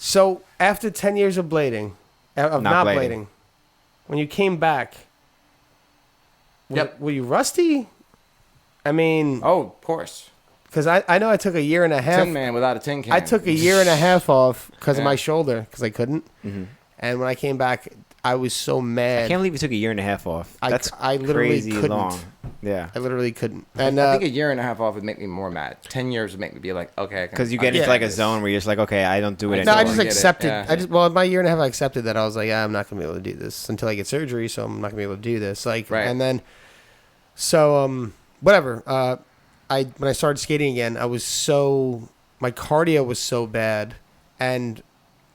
So after 10 years of blading, of not blading, when you came back, were you rusty? I mean... Oh, of course. Because I know I took a year and a half. Tin Man without a tin can. I took a year and a half off because of my shoulder, because I couldn't. Mm-hmm. And when I came back, I was so mad. I can't believe you took a year and a half off. That's I literally crazy couldn't. long. Yeah. I literally couldn't. And I think a year and a half off would make me more mad. 10 years would make me be like, okay. Because you get into like a zone where you're just like, okay, I don't do it no, anymore. I just accepted. Yeah. Well, my year and a half, I accepted that. I was like, yeah, I'm not going to be able to do this until I get surgery, so I'm not going to be able to do this. Like, right. And then, so, whatever. When I started skating again, my cardio was so bad, and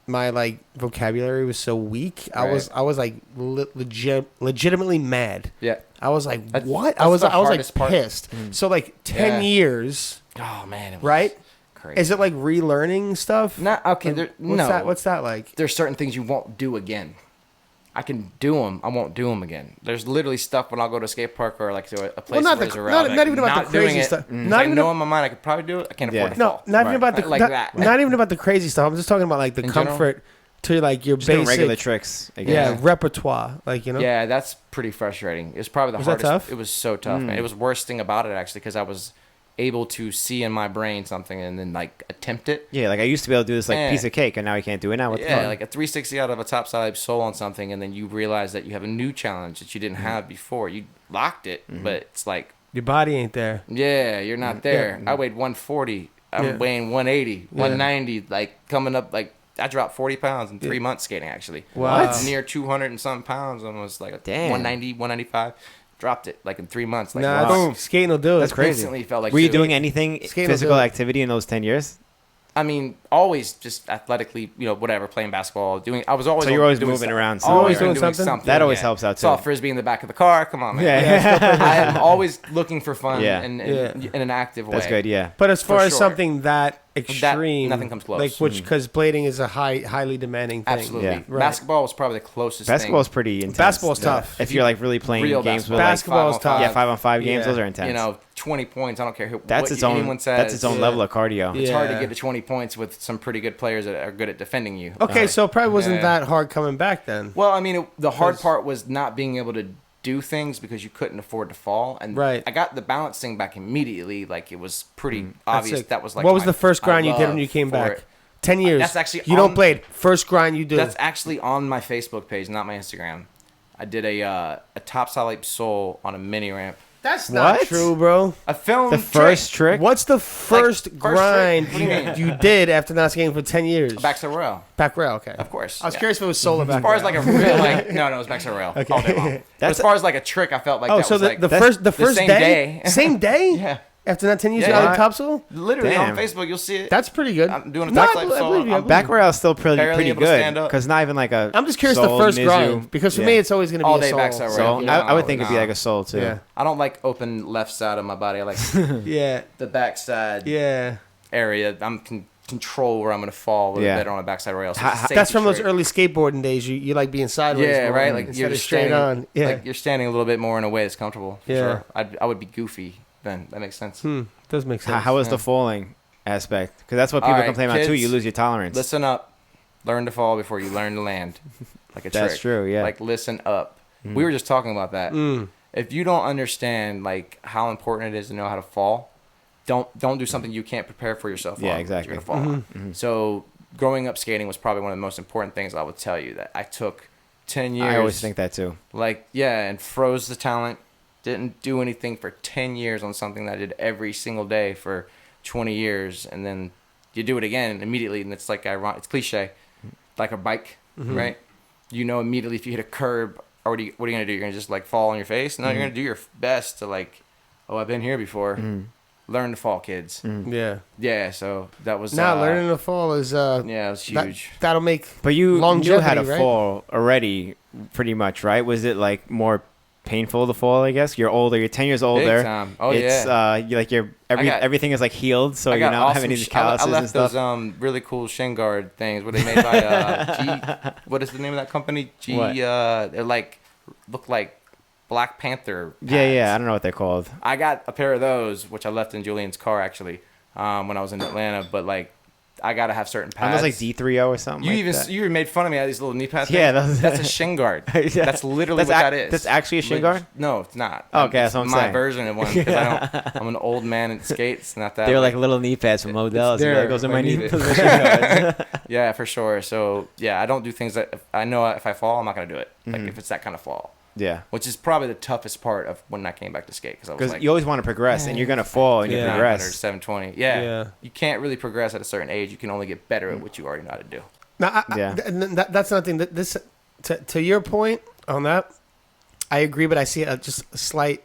my like vocabulary was so weak. Right. I was like legitimately mad. Yeah. I was like, what? I was like pissed. So like 10 years. Oh man. Right? Crazy. Is it like relearning stuff? No. Okay. What's that like? There's certain things you won't do again. I can do them. I won't do them again. There's literally stuff when I'll go to a skate park or like to a place where there's a route. Not even about the crazy stuff. I know in my mind I could probably do it. I can't afford to fall. Not even about the like that. Not even about the crazy stuff. I'm just talking about like the comfort to like your just basic regular tricks. Yeah, repertoire. Like Yeah, that's pretty frustrating. It was probably the hardest. That tough? It was so tough, man. It was worst thing about it actually because I was able to see in my brain something and then like attempt it. Yeah, like I used to be able to do this like piece of cake and now I can't do it now. Like a 360 out of a topside sole on something and then you realize that you have a new challenge that you didn't have before. You locked it, but it's like your body ain't there. Yeah, you're not there. I weighed 140. I'm weighing 180, 190, like coming up like I dropped 40 pounds in 3 months skating actually. What? Near 200 and something pounds, almost like 190, 195. Dropped it like in 3 months. Like boom, skating will do it. That's crazy. Instantly felt like were you doing anything physical activity in those 10 years? I mean, always just athletically, whatever, playing basketball, doing. I was always. So you're always doing moving around. Always doing something. That always helps out too. Saw frisbee in the back of the car. Come on, man. Yeah. I am always looking for fun in an active way. That's good. Yeah. But as far as something that extreme, nothing comes close. Like because blading is a highly demanding thing. Absolutely. Yeah. Right. Basketball was probably the closest. Basketball is pretty intense. Basketball's tough. If you're like really playing games with basketball is tough. Yeah, 5-on-5 games. Those are intense. 20 points. I don't care what that's its own. Anyone says. That's its own level of cardio. It's hard to get to 20 points with some pretty good players that are good at defending you. Okay, so it probably wasn't that hard coming back then. Well, I mean, the hard part was not being able to do things because you couldn't afford to fall. And I got the balance thing back immediately. Like, it was pretty obvious. That was like, what was the first grind you did when you came back? 10 years. That's actually you don't blade. First grind you do. That's actually on my Facebook page, not my Instagram. I did a topside sole on a mini ramp. That's not true, bro. A film the first trick. What's the first grind you did after not skating for 10 years? Backside rail. Back rail, okay. Of course. I was curious if it was solo back. As far as like a real no, it was backside rail. Okay. All day long. As far as like a trick, I felt like that was like the first same day, same day. Yeah. After that 10 years, you got a topsail? Literally on Facebook, you'll see it. That's pretty good. I'm doing a topside sole. Back rail is still pretty good because not even like a. I'm just curious the first grind because for me it's always going to be all a day sole. backside rail. I would think it'd be like a sole too. Yeah. I don't like open left side of my body. I like the backside area. I'm control where I'm going to fall a little better on a backside rail. So that's from those early skateboarding days. You like being sideways. Yeah, right. Like you're straight on. Yeah. Like you're standing a little bit more in a way that's comfortable. For sure. I would be goofy then. That makes sense. Does make sense. How is the falling aspect? Because that's what people complain about too. You lose your tolerance. Listen up. Learn to fall before you learn to land. Like a trick. That's true. Yeah. Like listen up. We were just talking about that. If you don't understand like how important it is to know how to fall, don't do something you can't prepare for yourself. Yeah, exactly. You're gonna fall. So growing up skating was probably one of the most important things I would tell you. That I took 10 years. I always think that too. Like and froze the talent. Didn't do anything for 10 years on something that I did every single day for 20 years, and then you do it again immediately, and it's like it's cliche, like a bike, right? You know immediately if you hit a curb, or what are you gonna do? You're gonna just like fall on your face? No, you're gonna do your best to like, I've been here before. Learn to fall, kids. Yeah. So that was learning to fall is it was huge. That'll make. But you knew how to right? fall already, pretty much, right? Was it like more painful to fall? I guess you're older. You're 10 years older. Big time. Oh it's, everything is like healed, so you're not having these calluses and stuff. I left those really cool shin guard things. What they made by what is the name of that company? They're like look like Black Panther pads. Yeah. I don't know what they're called. I got a pair of those, which I left in Julian's car actually when I was in Atlanta. But like I gotta have certain pads. Almost like D3O or something. You like that. you even made fun of me. I had these little knee pads. Yeah, that's a shin guard. Yeah. That's literally what that is. That's actually a shin guard. No, it's not. Okay, it's that's what I'm my saying. version of one. 'Cause I'm an old man in skates. Not that. They're like little knee pads from Modell's. They're Those are my my knee knee- pads. Yeah, for sure. So yeah, I don't do things that I know if I fall, I'm not gonna do it. Like if it's that kind of fall. Yeah. Which is probably the toughest part of when I came back to skate because I was Because like, you always want to progress, and you're gonna fall, and you Yeah. 900, progress. 720. Yeah. Yeah. You can't really progress at a certain age. You can only get better at what you already know how to do. Now, Yeah. that's nothing. That this to your point on that, I agree, but I see it just a slight,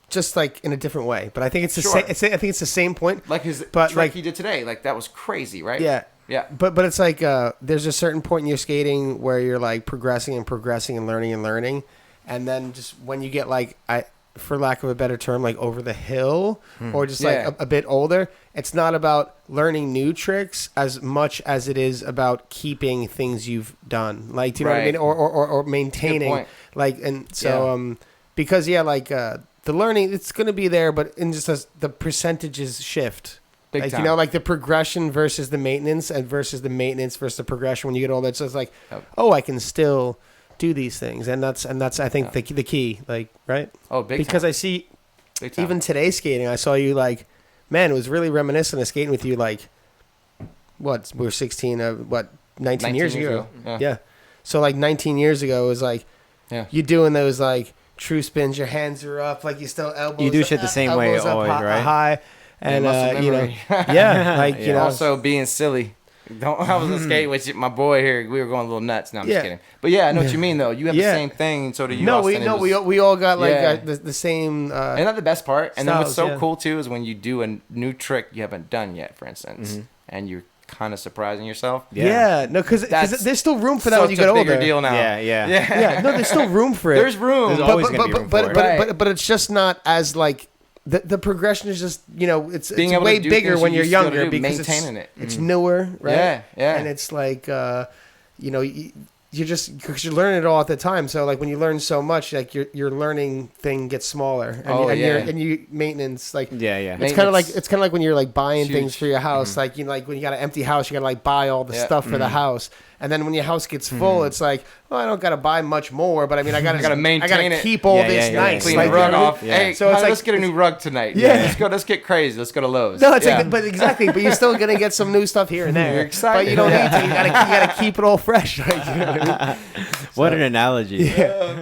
just like in a different way. But I think it's the Sure. same. I think it's the same point. Like his But, trick like- he did today, like that was crazy, right? Yeah. Yeah. But it's like there's a certain point in your skating where you're like progressing and progressing and learning, and then just when you get like for lack of a better term, like over the hill or just Yeah. like a bit older, it's not about learning new tricks as much as it is about keeping things you've done. Like, do you know what I Right. mean? Or maintaining. point. Like, and so because the learning, it's going to be there, but in just as the percentages shift. Big Like, time. you know, like the progression versus the maintenance and versus the maintenance versus the progression when you get older. It's just like, Yep. oh, I can still do these things. And that's I think, the key, like, right? Oh, big Because time. I see Big time. even today skating, I saw you like, man, it was really reminiscent of skating with you like, what, we were 16, 19 years ago. Yeah. So like 19 years ago, it was like, Yeah. you doing those like true spins, your hands are up, like you still elbows. You do shit the same way elbows up always, right? high. And, muscle you know, memory. yeah, like, you Yeah. know, Also being silly. I was on skate with my boy here. We were going a little nuts. No, I'm Yeah. just kidding. But yeah, I know what you mean though. You have Yeah. the same thing, and so do you. no, Austin. It was- we all got like Yeah. the same. Isn't that the best part? And then what's styles, so yeah. cool too is when you do a new trick you haven't done yet, for instance, and you're kind of surprising yourself. yeah. No, because That's there's still room for that Such when you get a bigger older. deal now. Yeah, yeah. Yeah, no, there's still room for it. There's room. There's always gonna be room for it. but it's just not as like the progression is just, you know, it's Being able to way do bigger things when you you're used to be able to younger do, because maintaining it. it's newer, right? Yeah, yeah. And it's like you know, you just because you're learning it all at the time. So like when you learn so much, like your learning thing gets smaller, and you maintenance like Yeah, yeah. It's kind of like Maintenance. when you're like buying Huge. things for your house, like you know, like when you got an empty house, you gotta like buy all the Yeah. stuff for the house, and then when your house gets full, it's like, well, I don't gotta buy much more, but I mean, I gotta maintain it. keep all Yeah, this yeah, yeah, nice, Clean like, the rug you know what I off. mean? Yeah. Hey, So it's let's like- get a new rug tonight. Yeah. Let's get crazy. Let's go to Lowe's. No, it's Yeah. like, but exactly, but you're still gonna get some new stuff here and there. You're excited. But you don't need to. You gotta keep it all fresh. Like, you know what I mean? What an analogy. Yeah.